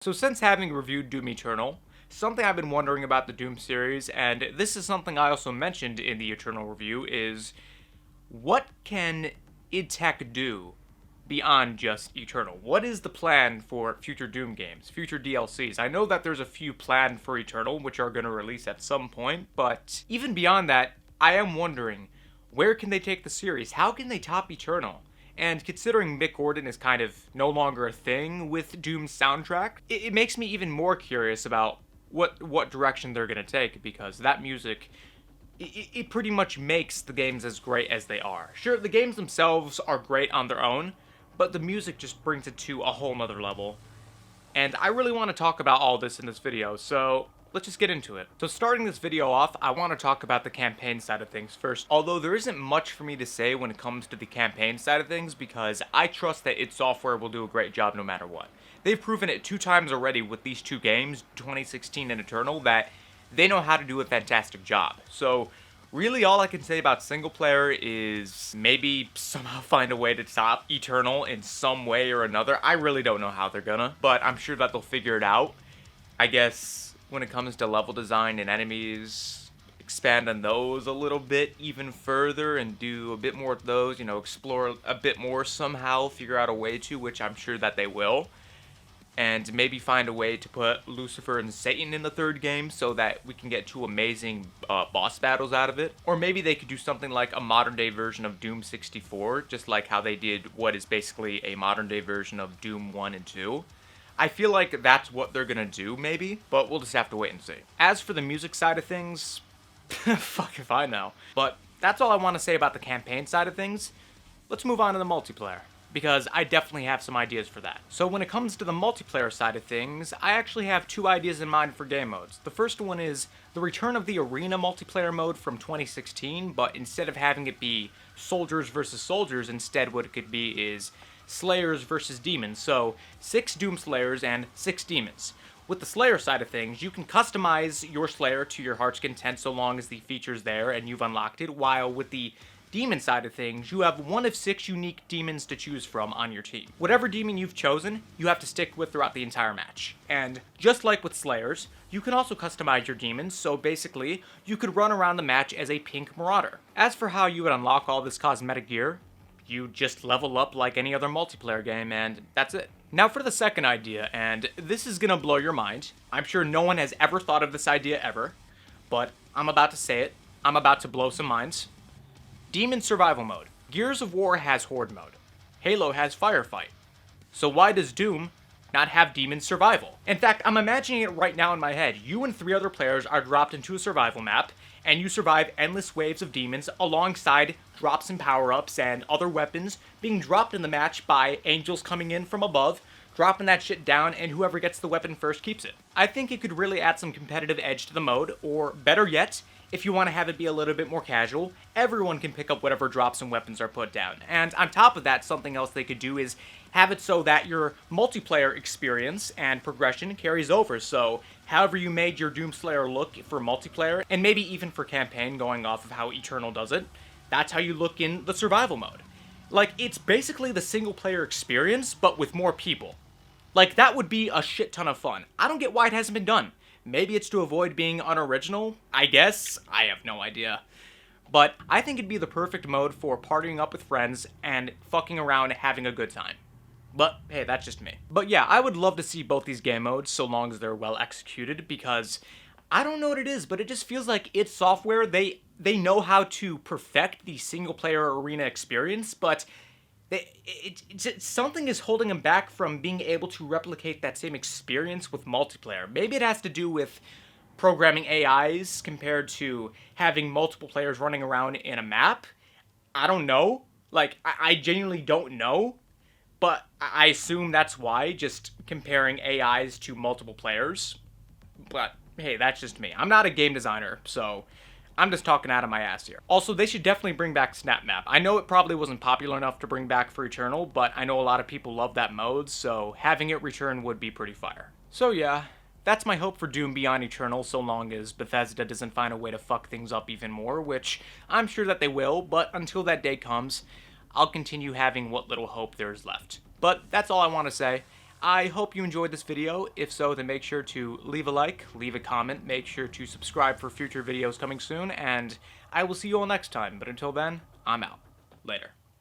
So since having reviewed Doom Eternal, something I've been wondering about the Doom series, and this is something I also mentioned in the Eternal review, is what can id Tech do beyond just Eternal? What is the plan for future Doom games, future DLCs? I know that there's a few planned for Eternal, which are going to release at some point, but even beyond that, I am wondering, where can they take the series? How can they top Eternal? And considering Mick Gordon is kind of no longer a thing with Doom's soundtrack, it makes me even more curious about what direction they're going to take, because that music, it pretty much makes the games as great as they are. Sure, the games themselves are great on their own, but the music just brings it to a whole nother level. And I really want to talk about all this in this video, so let's just get into it. So starting this video off, I want to talk about the campaign side of things first. Although there isn't much for me to say when it comes to the campaign side of things, because I trust that id Software will do a great job no matter what. They've proven it 2 times already with these 2 games, 2016 and Eternal, that they know how to do a fantastic job. So really all I can say about single player is maybe somehow find a way to top Eternal in some way or another. I really don't know how they're gonna, but I'm sure that they'll figure it out. I guess when it comes to level design and enemies, expand on those a little bit even further and do a bit more of those, explore a bit more somehow, figure out a way to, which I'm sure that they will. And maybe find a way to put Lucifer and Satan in the 3rd game so that we can get 2 amazing boss battles out of it. Or maybe they could do something like a modern day version of Doom 64, just like how they did what is basically a modern day version of Doom 1 and 2. I feel like that's what they're gonna do, maybe, but we'll just have to wait and see. As for the music side of things, fuck if I know. But that's all I want to say about the campaign side of things. Let's move on to the multiplayer, because I definitely have some ideas for that. So when it comes to the multiplayer side of things, I actually have 2 ideas in mind for game modes. The first one is the return of the Arena multiplayer mode from 2016, but instead of having it be soldiers versus soldiers, instead what it could be is Slayers versus Demons, so 6 Doom Slayers and 6 Demons. With the Slayer side of things, you can customize your Slayer to your heart's content so long as the feature's there and you've unlocked it, while with the Demon side of things, you have 1 of 6 unique demons to choose from on your team. Whatever demon you've chosen, you have to stick with throughout the entire match. And just like with Slayers, you can also customize your demons, so basically, you could run around the match as a pink marauder. As for how you would unlock all this cosmetic gear, you just level up like any other multiplayer game, and that's it. Now for the second idea, and this is gonna blow your mind. I'm sure no one has ever thought of this idea ever, but I'm about to say it. I'm about to blow some minds. Demon Survival Mode. Gears of War has Horde Mode. Halo has Firefight. So why does Doom not have Demon Survival? In fact, I'm imagining it right now in my head. You and 3 other players are dropped into a survival map, and you survive endless waves of demons alongside drops and power-ups and other weapons being dropped in the match by angels coming in from above, dropping that shit down, and whoever gets the weapon first keeps it. I think it could really add some competitive edge to the mode, or better yet, if you want to have it be a little bit more casual, everyone can pick up whatever drops and weapons are put down. And on top of that, something else they could do is have it so that your multiplayer experience and progression carries over. So however you made your Doomslayer look for multiplayer, and maybe even for campaign going off of how Eternal does it, that's how you look in the survival mode. Like, it's basically the single player experience, but with more people. Like, that would be a shit ton of fun. I don't get why it hasn't been done. Maybe it's to avoid being unoriginal, I guess. I have no idea. But I think it'd be the perfect mode for partying up with friends and fucking around and having a good time. But hey, that's just me. But yeah, I would love to see both these game modes so long as they're well executed, because I don't know what it is, but it just feels like id Software, they know how to perfect the single player arena experience, but something is holding them back from being able to replicate that same experience with multiplayer. Maybe it has to do with programming AIs compared to having multiple players running around in a map. I don't know. Like, I genuinely don't know. But I assume that's why, just comparing AIs to multiple players. But hey, that's just me. I'm not a game designer, so I'm just talking out of my ass here. Also, they should definitely bring back Snap Map. I know it probably wasn't popular enough to bring back for Eternal, but I know a lot of people love that mode, so having it return would be pretty fire. So yeah, that's my hope for Doom Beyond Eternal, so long as Bethesda doesn't find a way to fuck things up even more, which I'm sure that they will, but until that day comes, I'll continue having what little hope there is left. But that's all I want to say. I hope you enjoyed this video. If so, then make sure to leave a like, leave a comment, make sure to subscribe for future videos coming soon, and I will see you all next time. But until then, I'm out. Later.